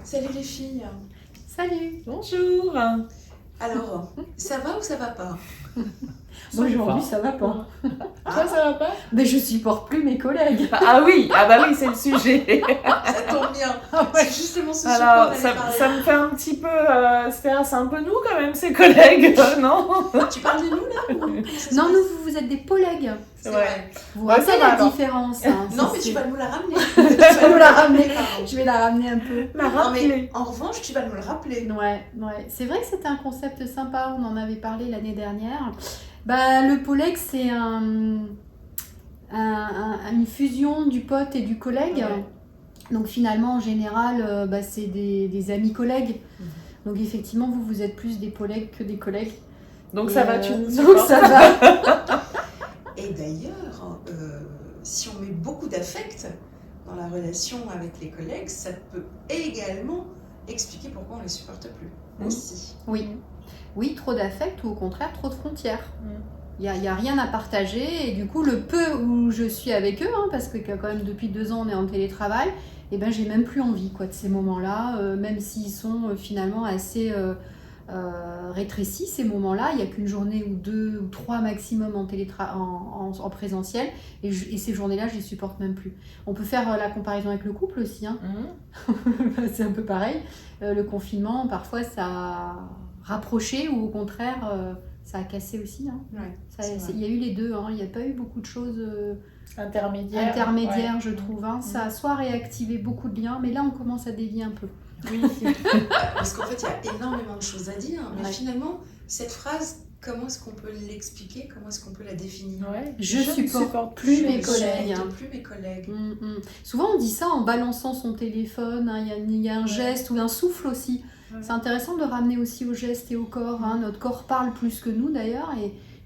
Salut les filles. Salut. Bonjour. Alors, ça va ou ça va pas? Aujourd'hui, ça va pas. Toi, ça va pas? Mais je supporte plus mes collègues. Ah oui, ah bah oui, c'est le sujet. Ça tombe bien. Ouais. C'est justement ce sur Alors, quoi on allait parler. ça me fait un petit peu... c'est un peu nous quand même, ces collègues, non? Tu parles de nous là ou comment ça se Non, passe? nous, vous êtes des collègues. C'est vrai. Vous Ouais, rappelez ça va, la alors. différence. Non, mais tu vas nous la ramener. Tu vas nous la ramener. Pardon. Je vais la ramener un peu. La Non, rappeler. mais en revanche, tu vas nous le rappeler. Ouais. C'est vrai que c'était un concept sympa, on en avait parlé l'année dernière. Bah, le POLEG, c'est une fusion du pote et du collègue. Ouais. Donc finalement, en général, c'est des amis collègues. Donc effectivement, vous êtes plus des POLEG que des collègues. Donc Et, ça va, tu nous donc supportes. ça va. Et d'ailleurs, si on met beaucoup d'affect dans la relation avec les collègues, ça peut également expliquer pourquoi on les supporte plus. Aussi. Oui, trop d'affect ou au contraire trop de frontières. Mm. Il y a rien à partager et du coup le peu où je suis avec eux, parce que quand même depuis 2 ans on est en télétravail, et ben j'ai même plus envie de ces moments-là, même s'ils sont finalement assez rétrécis ces moments-là. Il n'y a qu'une journée ou 2 ou 3 maximum en présentiel et ces journées-là je les supporte même plus. On peut faire la comparaison avec le couple aussi, hein. C'est un peu pareil. Le confinement parfois ça a rapproché ou au contraire ça a cassé aussi, hein. Ouais, Il y a eu les deux, hein. Il n'y a pas eu beaucoup de choses Intermédiaire. intermédiaires, Ouais. je trouve, hein. Ça a soit réactivé beaucoup de liens, mais là on commence à dévier un peu. Oui. Parce qu'en fait, il y a énormément de choses à dire. Mais Ouais. finalement, cette phrase, comment est-ce qu'on peut l'expliquer? Comment est-ce qu'on peut la définir? Ouais. Je ne supporte plus Je mes ne collègues, supporte hein. plus mes collègues. Souvent on dit ça en balançant son téléphone, hein. Il y a un geste ou un souffle aussi. Ouais. C'est intéressant de ramener aussi au geste et au corps, hein. Notre corps parle plus que nous d'ailleurs,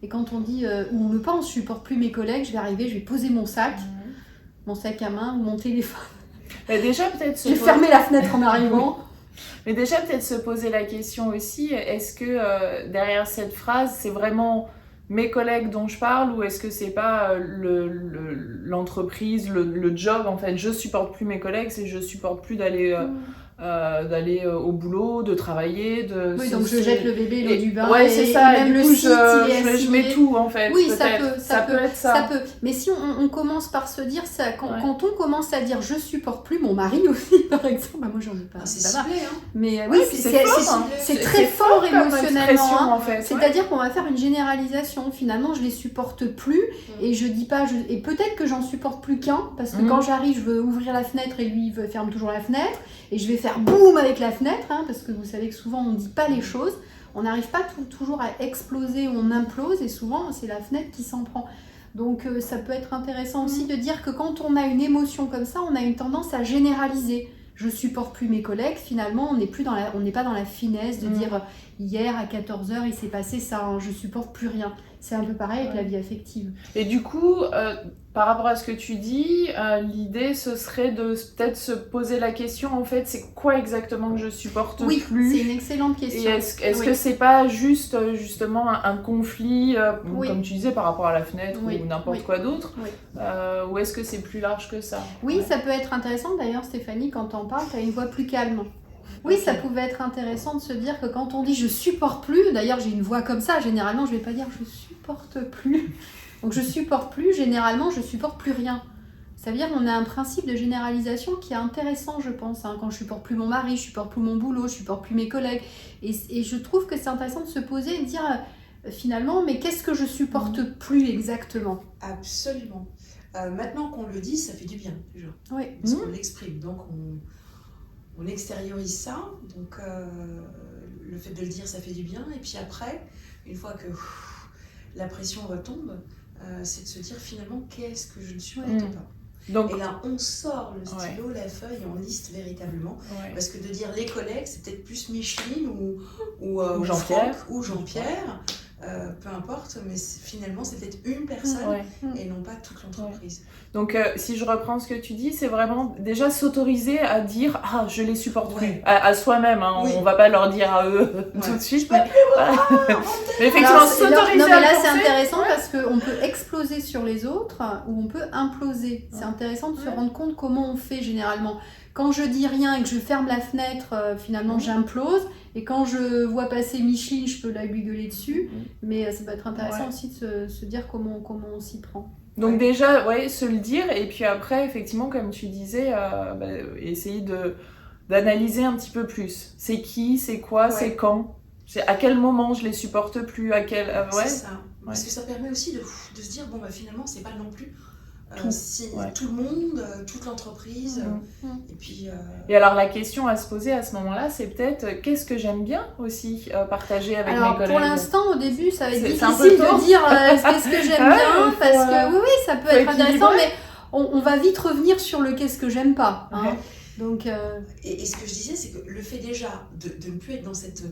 et quand on dit ou on le pense, je supporte plus mes collègues, je vais arriver, je vais poser mon sac à main ou mon téléphone. Mais déjà, peut-être Je vais fermer la fenêtre en arrivant. Mais déjà, peut-être se poser la question aussi, est-ce que derrière cette phrase, c'est vraiment mes collègues dont je parle ou est-ce que c'est pas l'entreprise, le job en fait? Je supporte plus mes collègues, c'est je supporte plus d'aller au boulot, de travailler, de... Oui, donc je jette le bébé l'eau du bain. Ouais, et, c'est ça, et même du le coup, site, il est je mets assigné. tout en fait. Oui, peut-être. ça peut être ça. Ça peut. Mais si on commence par se dire ça, quand on commence à dire je supporte plus mon mari aussi, par exemple, bah moi j'en ai pas. Ah, c'est ça va. ciblé, hein. Mais Oui, oui, puis c'est c'est fort, hein. c'est très fort comme émotionnellement, expression, hein. en fait. C'est-à-dire qu'on va faire une généralisation. Finalement, je les supporte plus et je dis pas. Et peut-être que j'en supporte plus qu'un parce que quand j'arrive, je veux ouvrir la fenêtre et lui il ferme toujours la fenêtre et je vais faire boum avec la fenêtre, hein, parce que vous savez que souvent on dit pas les choses. On n'arrive pas toujours à exploser, on implose et souvent c'est la fenêtre qui s'en prend. Donc ça peut être intéressant aussi de dire que quand on a une émotion comme ça, on a une tendance à généraliser. Je supporte plus mes collègues, finalement on n'est pas dans la finesse de dire hier à 14h il s'est passé ça, hein, je supporte plus rien. C'est un peu pareil avec la vie affective. Et du coup, par rapport à ce que tu dis, l'idée ce serait de peut-être se poser la question en fait, c'est quoi exactement que je supporte Oui, plus? c'est une excellente Et question. est-ce que c'est pas juste justement un conflit, comme tu disais, par rapport à la fenêtre ou n'importe quoi d'autre, ou est-ce que c'est plus large que ça? Oui, ça peut être intéressant. D'ailleurs, Stéphanie, quand t'en parles, t'as une voix plus calme. Oui, ça pouvait être intéressant de se dire que quand on dit je supporte plus, d'ailleurs j'ai une voix comme ça, généralement je vais pas dire je supporte plus. Donc je supporte plus, généralement je supporte plus rien. Ça veut dire qu'on a un principe de généralisation qui est intéressant, je pense, hein. Quand je supporte plus mon mari, je supporte plus mon boulot, je supporte plus mes collègues. Et je trouve que c'est intéressant de se poser et de dire finalement, mais qu'est-ce que je supporte plus exactement? Absolument. Maintenant qu'on le dit, ça fait du bien, déjà. Oui. Parce qu'on l'exprime, donc on extériorise ça. Donc le fait de le dire, ça fait du bien. Et puis après, une fois que la pression retombe, c'est de se dire finalement qu'est-ce que je ne supporte pas. Donc, et là, on sort le stylo, la feuille, et on liste véritablement. Parce que de dire les collègues, c'est peut-être plus Micheline ou Jean-Pierre. Franck ou Jean-Pierre. Peu importe, mais finalement c'est peut-être une personne et non pas toute l'entreprise. Donc si je reprends ce que tu dis, c'est vraiment déjà s'autoriser à dire ah je les supporte plus à soi-même, hein. On va pas leur dire à eux tout de suite. Mais effectivement s'autoriser. Non mais là c'est intéressant parce qu'on peut exploser sur les autres ou on peut imploser. C'est intéressant de se rendre compte comment on fait généralement. quand je dis rien et que je ferme la fenêtre, finalement j'implose. Et quand je vois passer Micheline, je peux la lui gueuler dessus. Mais ça peut être intéressant aussi de se dire comment on s'y prend. Donc déjà, se le dire. Et puis après, effectivement, comme tu disais, essayer d'analyser un petit peu plus. C'est qui, c'est quoi, c'est quand. C'est à quel moment je les supporte plus, à quel... C'est ça. Parce que ça permet aussi de se dire, finalement, c'est pas non plus tout le monde, toute l'entreprise. Et puis... Et alors, la question à se poser à ce moment-là, c'est peut-être, qu'est-ce que j'aime bien aussi partager avec mes collègues ? Pour l'instant, au début, ça va être difficile de dire qu'est-ce que j'aime bien, parce que oui, ça peut être intéressant, mais on va vite revenir sur le qu'est-ce que j'aime pas. Hein. Donc, et ce que je disais, c'est que le fait déjà de ne plus être dans cette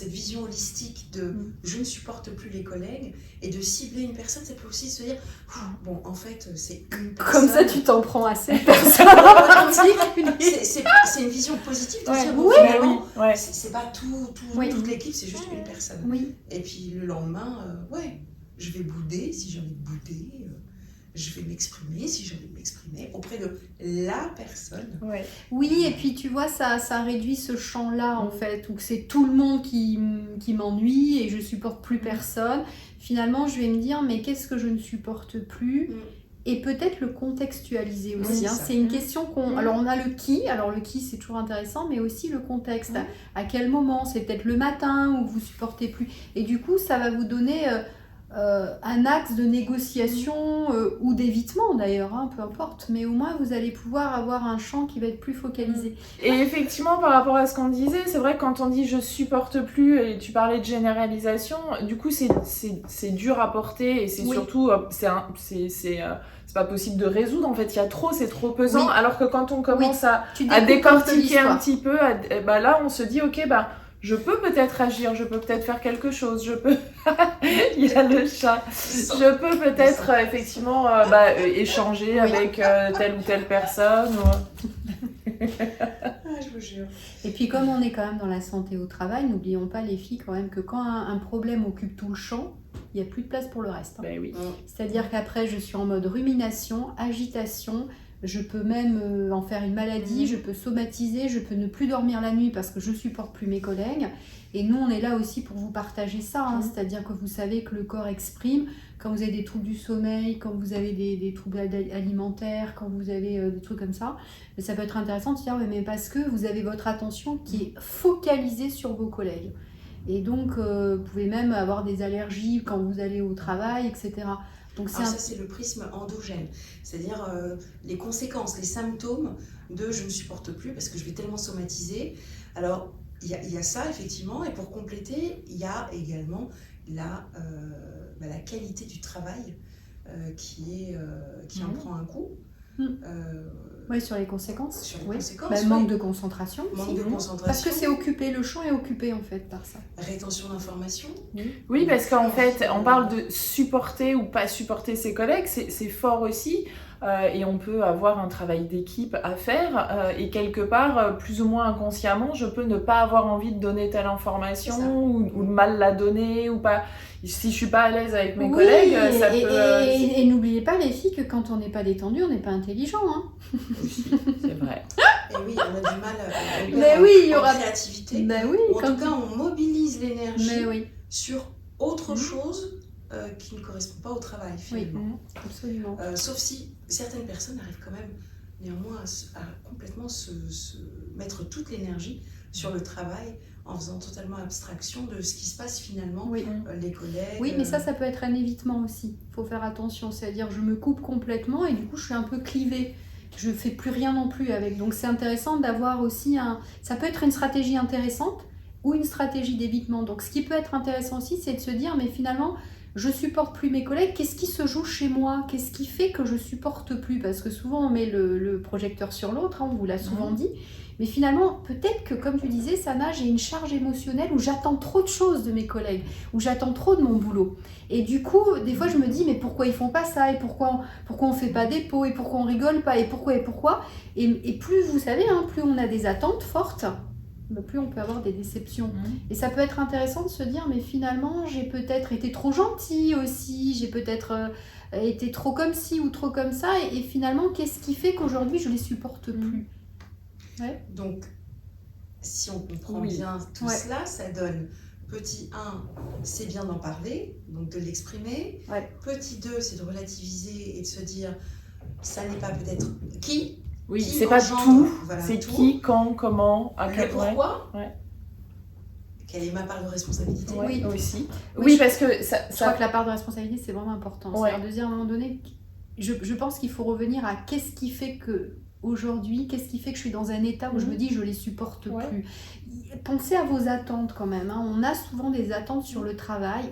vision holistique de je ne supporte plus les collègues et de cibler une personne, ça peut aussi se dire en fait c'est une personne. Comme ça tu t'en prends à cette personne. C'est une vision positive de dire finalement c'est pas toute l'équipe, c'est juste une personne. Et puis le lendemain je vais bouder si j'ai envie de bouder. Je vais m'exprimer si j'ai envie de m'exprimer auprès de la personne. Oui, et puis tu vois, ça réduit ce champ-là en fait, où c'est tout le monde qui m'ennuie et je supporte plus personne. Finalement, je vais me dire, mais qu'est-ce que je ne supporte plus ? Et peut-être le contextualiser aussi. C'est une question qu'on... Alors on a le qui, c'est toujours intéressant, mais aussi le contexte. À quel moment ? C'est peut-être le matin où vous supportez plus. Et du coup, ça va vous donner... un axe de négociation ou d'évitement d'ailleurs, peu importe, mais au moins vous allez pouvoir avoir un champ qui va être plus focalisé. Et effectivement, par rapport à ce qu'on disait, c'est vrai que quand on dit je supporte plus, et tu parlais de généralisation, du coup c'est dur à porter et c'est surtout c'est pas possible de résoudre, en fait c'est trop pesant, alors que quand on commence à décortiquer un petit peu, là on se dit ok je peux peut-être agir, je peux peut-être faire quelque chose, il y a le chat, je peux peut-être effectivement échanger avec telle ou telle personne. Je vous jure. Et puis comme on est quand même dans la santé au travail, n'oublions pas les filles quand même que quand un problème occupe tout le champ, il n'y a plus de place pour le reste. C'est-à-dire qu'après je suis en mode rumination, agitation. Je peux même en faire une maladie, je peux somatiser, je peux ne plus dormir la nuit parce que je ne supporte plus mes collègues. Et nous, on est là aussi pour vous partager ça. C'est-à-dire que vous savez que le corps exprime quand vous avez des troubles du sommeil, quand vous avez des troubles alimentaires, quand vous avez des trucs comme ça. Mais ça peut être intéressant de se dire, mais parce que vous avez votre attention qui est focalisée sur vos collègues. Et donc, vous pouvez même avoir des allergies quand vous allez au travail, etc. Donc ça, c'est le prisme endogène, c'est-à-dire les conséquences, les symptômes de je ne supporte plus parce que je vais tellement somatiser. Alors, il y a ça, effectivement, et pour compléter, il y a également la qualité du travail qui en prend un coup. Oui, sur les conséquences. Manque de concentration. Manque de concentration. Parce que c'est occupé, le champ est occupé en fait par ça. Rétention d'informations. Oui, parce qu'en fait, on parle de supporter ou pas supporter ses collègues, c'est fort aussi. Et on peut avoir un travail d'équipe à faire et quelque part, plus ou moins inconsciemment, je peux ne pas avoir envie de donner telle information ou de mal la donner ou pas. Si je suis pas à l'aise avec mes collègues, ça peut... Et n'oubliez pas les filles que quand on n'est pas détendu, on n'est pas intelligent. Aussi, c'est vrai. Et oui, on a du mal en créativité. Ou en tout cas, on mobilise l'énergie sur autre chose qui ne correspond pas au travail, finalement. Absolument. Sauf si certaines personnes arrivent quand même néanmoins à complètement se mettre toute l'énergie sur le travail en faisant totalement abstraction de ce qui se passe finalement, les collègues. Oui, mais ça peut être un évitement aussi. Il faut faire attention, c'est-à-dire je me coupe complètement et du coup je suis un peu clivée. Je ne fais plus rien non plus avec. Donc c'est intéressant d'avoir aussi ça peut être une stratégie intéressante ou une stratégie d'évitement. Donc ce qui peut être intéressant aussi, c'est de se dire, mais finalement, je supporte plus mes collègues, qu'est-ce qui se joue chez moi ? Qu'est-ce qui fait que je supporte plus ? Parce que souvent on met le projecteur sur l'autre, on vous l'a souvent dit. Mais finalement, peut-être que, comme tu disais, Sana, j'ai une charge émotionnelle où j'attends trop de choses de mes collègues, où j'attends trop de mon boulot. Et du coup, des fois, je me dis, mais pourquoi ils font pas ça ? Et pourquoi on fait pas des pots ? Et pourquoi on rigole pas ? Et pourquoi ? Et plus, vous savez, plus on a des attentes fortes, plus on peut avoir des déceptions. Et ça peut être intéressant de se dire, mais finalement, j'ai peut-être été trop gentille aussi, j'ai peut-être été trop comme ci ou trop comme ça. Et finalement, qu'est-ce qui fait qu'aujourd'hui, je les supporte plus ? Ouais. Donc, si on comprend Oui. bien tout Ouais. cela, ça donne petit 1, c'est bien d'en parler, donc de l'exprimer. Ouais. Petit 2, c'est de relativiser et de se dire, ça n'est pas peut-être qui Oui, qui c'est pas engendre, tout, voilà, c'est tout. qui, quand, comment, à Le quel point. pourquoi, Ouais. quelle est ma part de responsabilité. Ouais, Oui. aussi. Oui, Oui, je- parce que ça, Je crois que la part de responsabilité, c'est vraiment important. Ouais. C'est-à-dire de dire à un moment donné, je pense qu'il faut revenir à qu'est-ce qui fait que aujourd'hui, qu'est-ce qui fait que je suis dans un état où je me dis je les supporte Ouais. plus. Pensez à vos attentes quand même. Hein. On a souvent des attentes sur le travail.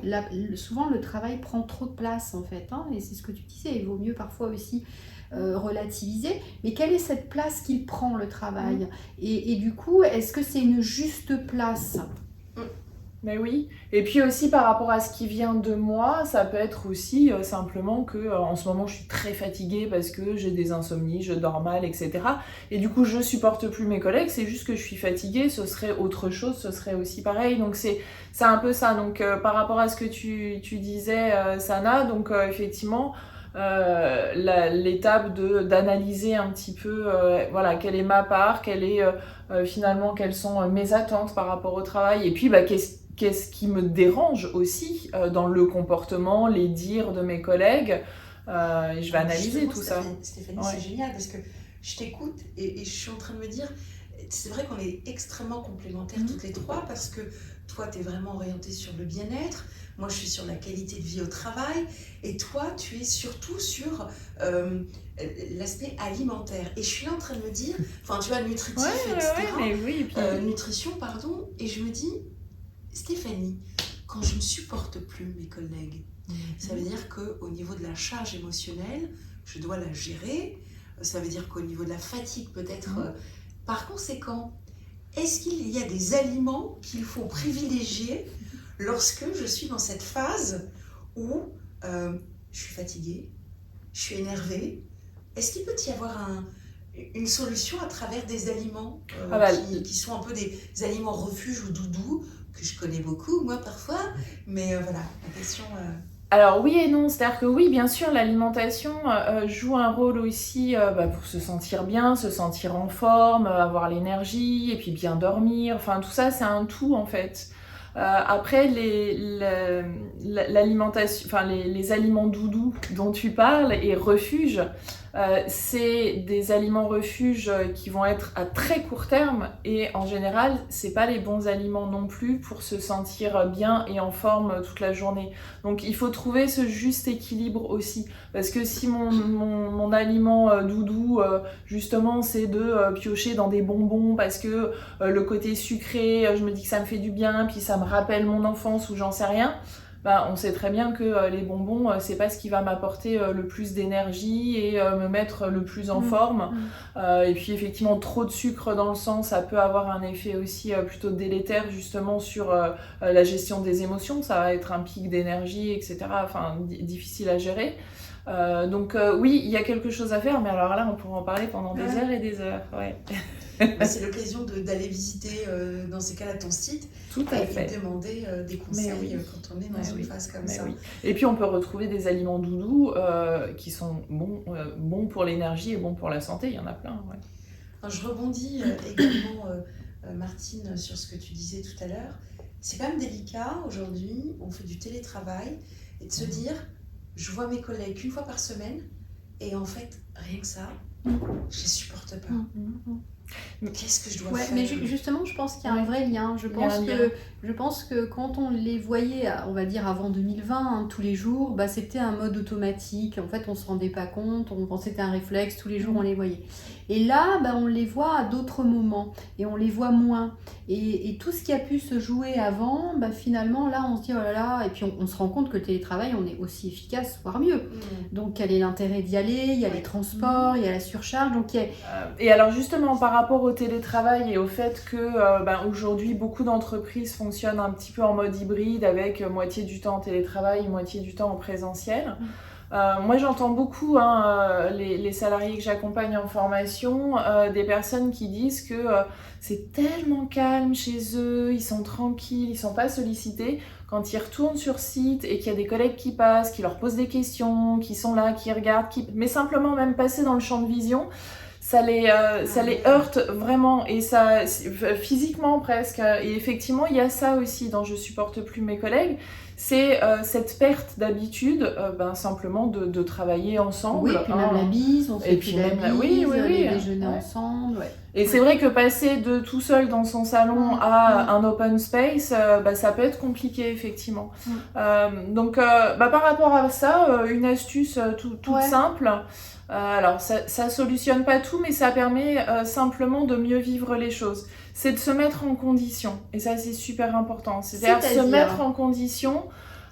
Souvent le travail prend trop de place en fait. Hein, et c'est ce que tu disais. Il vaut mieux parfois aussi relativiser. Mais quelle est cette place qu'il prend le travail et du coup, est-ce que c'est une juste place? Mais oui, et puis aussi par rapport à ce qui vient de moi, ça peut être aussi simplement que en ce moment je suis très fatiguée parce que j'ai des insomnies, je dors mal, etc. Et du coup je supporte plus mes collègues, c'est juste que je suis fatiguée, ce serait autre chose, ce serait aussi pareil. Donc c'est un peu ça. Donc par rapport à ce que tu disais, Sana, donc effectivement, l'étape d'analyser un petit peu voilà, quelle est ma part, finalement quelles sont mes attentes par rapport au travail, et puis bah, qu'est-ce qui me dérange aussi dans le comportement, les dires de mes collègues, et je vais analyser Justement, tout ça. Stéphanie, Ouais. c'est génial parce que je t'écoute et je suis en train de me dire, c'est vrai qu'on est extrêmement complémentaires toutes les trois parce que toi, tu es vraiment orientée sur le bien-être, moi, je suis sur la qualité de vie au travail et toi, tu es surtout sur l'aspect alimentaire. Et je suis là en train de me dire, enfin, tu vois, nutritif, etc. mais oui, et puis... Nutrition, pardon, et je me dis, Stéphanie, quand je ne supporte plus mes collègues, ça veut dire qu'au niveau de la charge émotionnelle, je dois la gérer. Ça veut dire qu'au niveau de la fatigue, peut-être. Par conséquent, est-ce qu'il y a des aliments qu'il faut privilégier lorsque je suis dans cette phase où je suis fatiguée, je suis énervée? Est-ce qu'il peut y avoir une solution à travers des aliments qui sont un peu des aliments refuges ou doudous, que je connais beaucoup, moi, parfois, mais voilà, la question... Alors oui et non, c'est-à-dire que oui, bien sûr, l'alimentation joue un rôle aussi pour se sentir bien, se sentir en forme, avoir l'énergie, et puis bien dormir, enfin tout ça, c'est un tout en fait. Après, l'alimentation, enfin les aliments doudous dont tu parles et refuges, c'est des aliments refuges qui vont être à très court terme et en général, c'est pas les bons aliments non plus pour se sentir bien et en forme toute la journée. Donc il faut trouver ce juste équilibre aussi, parce que si mon aliment doudou, justement, c'est de piocher dans des bonbons parce que le côté sucré, je me dis que ça me fait du bien, puis ça me rappelle mon enfance ou j'en sais rien, bah, on sait très bien que les bonbons, c'est pas ce qui va m'apporter le plus d'énergie et me mettre le plus en forme. Et puis effectivement, trop de sucre dans le sang, ça peut avoir un effet aussi plutôt délétère justement sur la gestion des émotions. Ça va être un pic d'énergie, etc. Enfin, difficile à gérer. Donc oui, il y a quelque chose à faire, mais alors là, on pourrait en parler pendant des heures et des heures. Ouais. C'est l'occasion d'aller visiter dans ces cas-là ton site. Tout à fait. Et demander des conseils quand on est dans une phase comme ça. Oui. Et puis on peut retrouver des aliments doudous qui sont bons pour l'énergie et bons pour la santé, il y en a plein. Ouais. Alors, je rebondis également, Martine, sur ce que tu disais tout à l'heure. C'est quand même délicat aujourd'hui, on fait du télétravail, et de se dire, je vois mes collègues qu'une fois par semaine, et en fait, rien que ça, je les supporte pas. Qu'est-ce que je dois faire? Mais justement, je pense qu'il y a un vrai lien. Je pense que quand on les voyait, on va dire avant 2020, hein, tous les jours, bah, c'était un mode automatique. En fait, on ne se rendait pas compte, on pensait que c'était un réflexe, tous les jours on les voyait. Et là, bah, on les voit à d'autres moments et on les voit moins. Et tout ce qui a pu se jouer avant, bah, finalement, là, on se dit oh là là, et puis on se rend compte que le télétravail, on est aussi efficace, voire mieux. Donc, quel est l'intérêt d'y aller? Il y a les transports, il y a la surcharge. Donc, et alors, justement, par rapport au télétravail et au fait que aujourd'hui, beaucoup d'entreprises fonctionnent un petit peu en mode hybride avec moitié du temps en télétravail, moitié du temps en présentiel. Moi, j'entends beaucoup les salariés que j'accompagne en formation, des personnes qui disent que c'est tellement calme chez eux, ils sont tranquilles, ils sont pas sollicités. Quand ils retournent sur site et qu'il y a des collègues qui passent, qui leur posent des questions, qui sont là, qui regardent, mais simplement même passer dans le champ de vision, ça les heurte vraiment, et ça, physiquement presque. Et effectivement, il y a ça aussi dans Je supporte plus mes collègues, c'est cette perte d'habitude, simplement de travailler ensemble. Oui, puis même la bise, on fait plus la bise, oui, les déjeuners ensemble. Ouais. Et c'est vrai que passer de tout seul dans son salon à un open space, ça peut être compliqué, effectivement. Donc, par rapport à ça, une astuce toute simple. Alors, ça solutionne pas tout, mais ça permet simplement de mieux vivre les choses. C'est de se mettre en condition. Et ça, c'est super important. C'est-à-dire se mettre en condition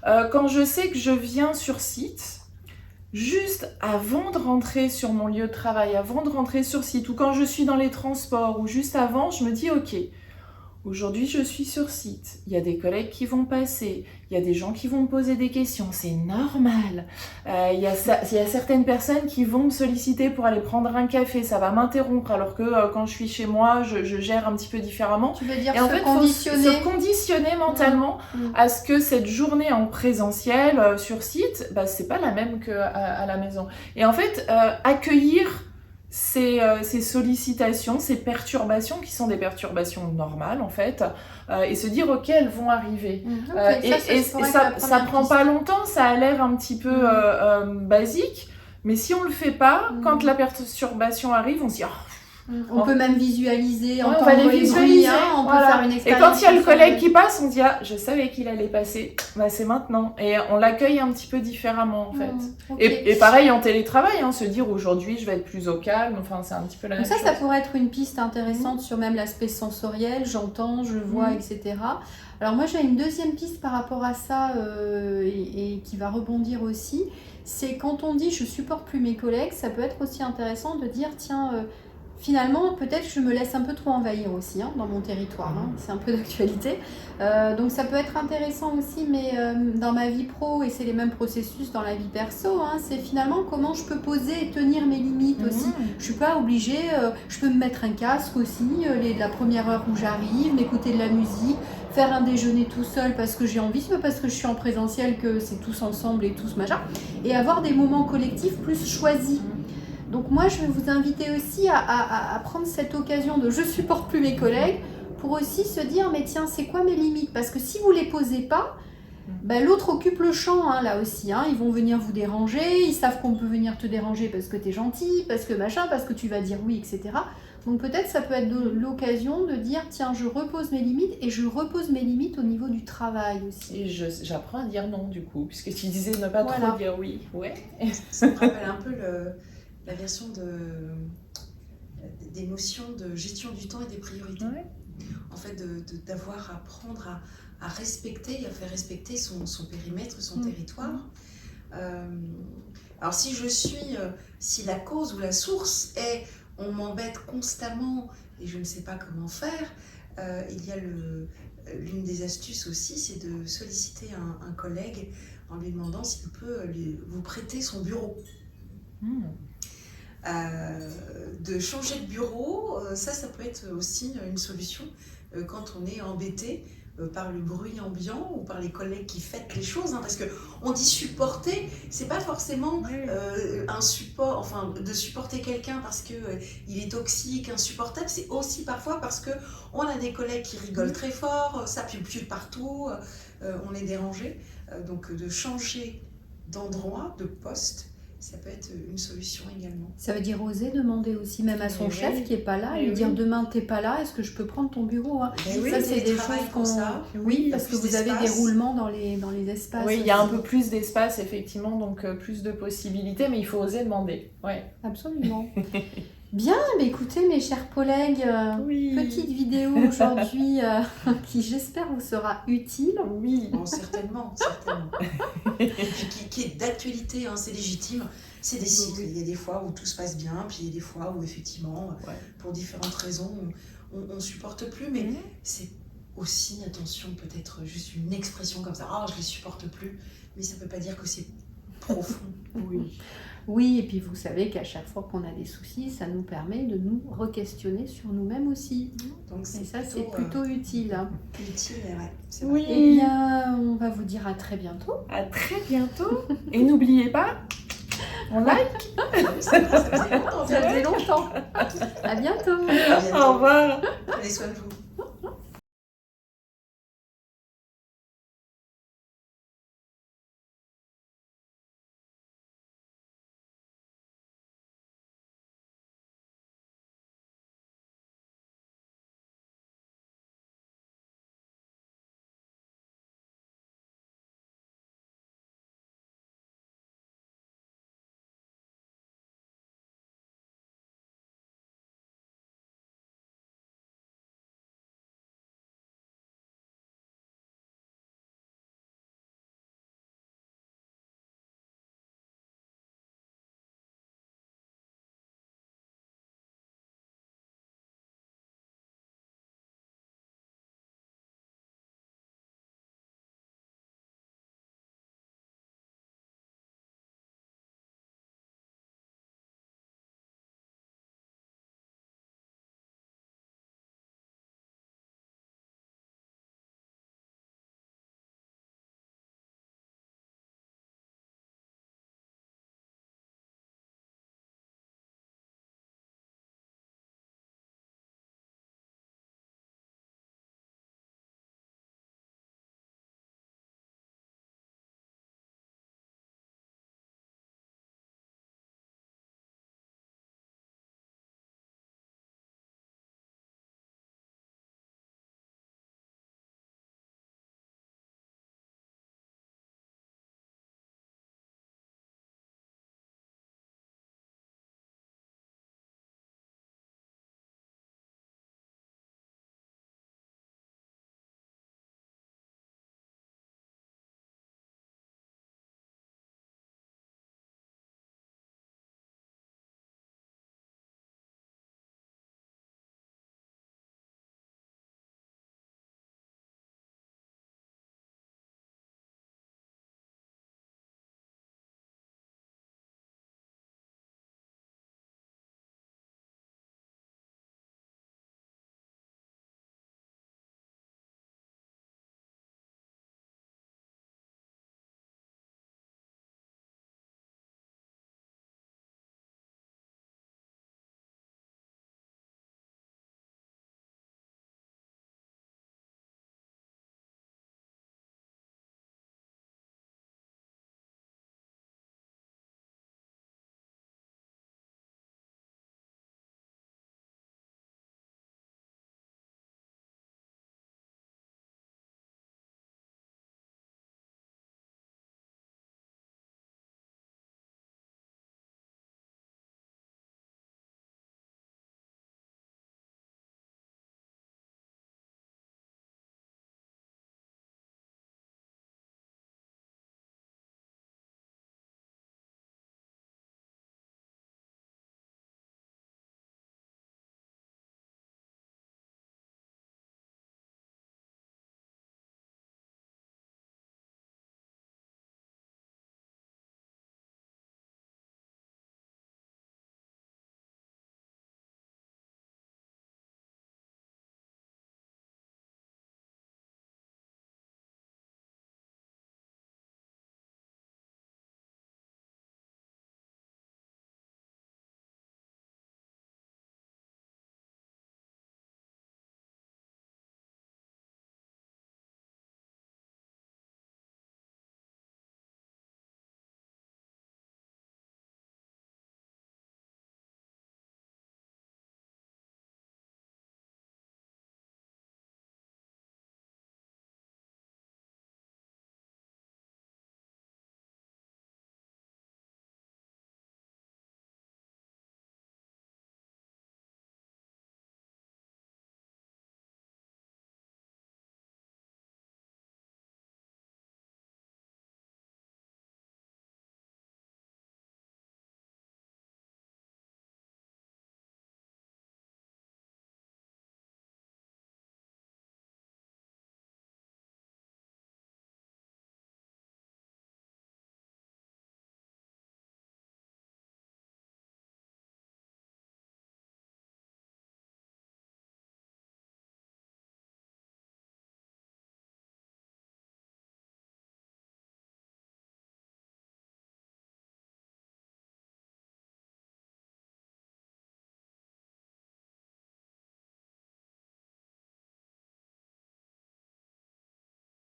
quand je sais que je viens sur site, juste avant de rentrer sur mon lieu de travail, avant de rentrer sur site, ou quand je suis dans les transports, ou juste avant, je me dis, ok, aujourd'hui je suis sur site, il y a des collègues qui vont passer, il y a des gens qui vont me poser des questions, c'est normal. Il y a certaines personnes qui vont me solliciter pour aller prendre un café, ça va m'interrompre, alors que quand je suis chez moi, je gère un petit peu différemment. Tu veux dire et en fait, conditionner. Faut se conditionner mentalement à ce que cette journée en présentiel sur site, c'est pas la même qu'à la maison. Et en fait, accueillir ces sollicitations, ces perturbations qui sont des perturbations normales en fait, et se dire ok, elles vont arriver. Ça prend pas longtemps, ça a l'air un petit peu basique, mais si on le fait pas, quand la perturbation arrive, on se dit on peut même visualiser, on va les visualiser, on peut faire une expérience. Et quand il y a le collègue qui passe, on dit je savais qu'il allait passer, c'est maintenant. Et on l'accueille un petit peu différemment en fait. Et pareil en télétravail, se dire aujourd'hui je vais être plus au calme, c'est un petit peu la même chose. Ça pourrait être une piste intéressante sur même l'aspect sensoriel, j'entends, je vois, etc. Alors moi j'ai une deuxième piste par rapport à ça et qui va rebondir aussi, c'est quand on dit je supporte plus mes collègues, ça peut être aussi intéressant de dire tiens, finalement, peut-être que je me laisse un peu trop envahir aussi dans mon territoire. C'est un peu d'actualité. Donc ça peut être intéressant aussi, mais dans ma vie pro, et c'est les mêmes processus dans la vie perso, c'est finalement comment je peux poser et tenir mes limites aussi. Je suis pas obligée, je peux me mettre un casque aussi, la première heure où j'arrive, m'écouter de la musique, faire un déjeuner tout seul parce que j'ai envie, c'est pas parce que je suis en présentiel que c'est tous ensemble et tous machin, et avoir des moments collectifs plus choisis. Donc moi, je vais vous inviter aussi à prendre cette occasion de « je supporte plus mes collègues » pour aussi se dire « mais tiens, c'est quoi mes limites ?» Parce que si vous ne les posez pas, l'autre occupe le champ là aussi. Ils vont venir vous déranger, ils savent qu'on peut venir te déranger parce que tu es gentil, parce que machin, parce que tu vas dire oui, etc. Donc peut-être ça peut être l'occasion de dire « tiens, je repose mes limites » et je repose mes limites au niveau du travail aussi. Et j'apprends à dire non du coup, puisque tu disais ne pas trop dire oui. Ouais. Ça me rappelle un peu la version des notions de gestion du temps et des priorités. En fait, d'avoir à apprendre à respecter et à faire respecter son périmètre, son territoire. Alors si la cause ou la source est on m'embête constamment et je ne sais pas comment faire, il y a l'une des astuces aussi, c'est de solliciter un collègue en lui demandant s'il peut vous prêter son bureau. De changer de bureau, ça peut être aussi une solution quand on est embêté par le bruit ambiant ou par les collègues qui fêtent les choses, parce que on dit supporter, c'est pas forcément un support, de supporter quelqu'un parce que il est toxique, insupportable, c'est aussi parfois parce que on a des collègues qui rigolent très fort, ça pue partout, on est dérangé, donc de changer d'endroit, de poste, ça peut être une solution également. Ça veut dire oser demander aussi, même à son chef qui n'est pas là, lui dire demain t'es pas là, est-ce que je peux prendre ton bureau Ça c'est des choses comme ça. Oui, parce que vous avez des roulements dans les espaces. Oui, il y a un peu plus d'espace effectivement, donc plus de possibilités, mais il faut oser demander. Ouais. Absolument. Bien, écoutez mes chers collègues, petite vidéo aujourd'hui qui j'espère vous sera utile. Oui, bon, certainement. qui est d'actualité, c'est légitime. C'est des cycles. Il y a des fois où tout se passe bien, puis il y a des fois où effectivement, pour différentes raisons, on ne supporte plus. Mais c'est aussi, attention, peut-être juste une expression comme ça. Je ne les supporte plus. Mais ça ne peut pas dire que c'est profond. Oui, et puis vous savez qu'à chaque fois qu'on a des soucis, ça nous permet de nous re-questionner sur nous-mêmes aussi. Donc et ça, c'est plutôt utile. Utile, c'est vrai. Eh bien, on va vous dire à très bientôt. À très bientôt. Et n'oubliez pas, On like. Ça faisait longtemps. Ça faisait longtemps. À bientôt. À bientôt. Au revoir. Prenez soin de vous.